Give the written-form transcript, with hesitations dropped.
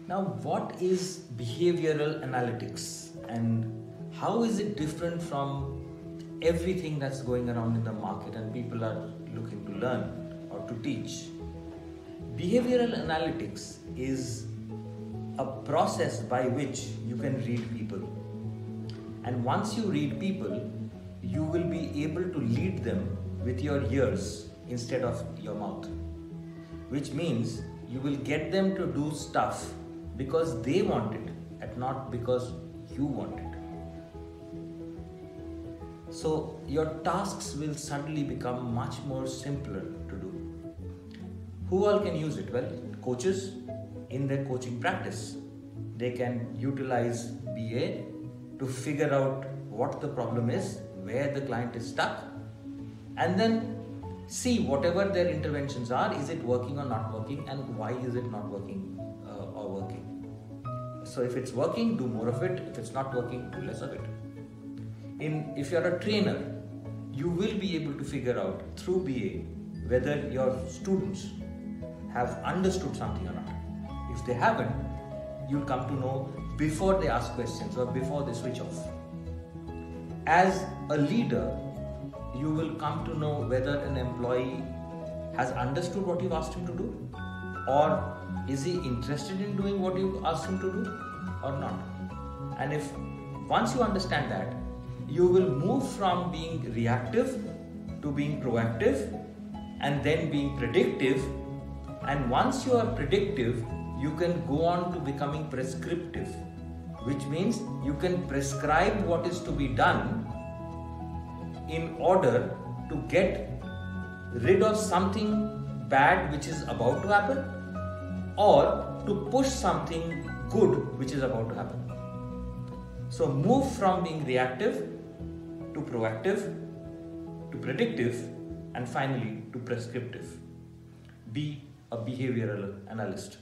Now, what is behavioral analytics and how is it different from everything that's going around in the market and people are looking to learn or to teach? Behavioral analytics is a process by which you can read people. And once you read people, you will be able to lead them with your ears instead of your mouth. Which means you will get them to do stuff because they want it and not because you want it. So your tasks will suddenly become much more simpler to do. Who all can use it? Well, coaches in their coaching practice. They can utilize BA to figure out what the problem is, where the client is stuck, and then see whatever their interventions are, is it working or not working, and why is it not working or working. So if it's working, do more of it. If it's not working, do less of it. If you're a trainer, you will be able to figure out through BA whether your students have understood something or not. If they haven't, you'll come to know before they ask questions or before they switch off. As a leader, you will come to know whether an employee has understood what you've asked him to do, or is he interested in doing what you've asked him to do or not. And if once you understand that, you will move from being reactive to being proactive and then being predictive. And once you are predictive, you can go on to becoming prescriptive, which means you can prescribe what is to be done in order to get rid of something bad which is about to happen, or to push something good which is about to happen. So move from being reactive to proactive to predictive and finally to prescriptive. Be a behavioral analyst.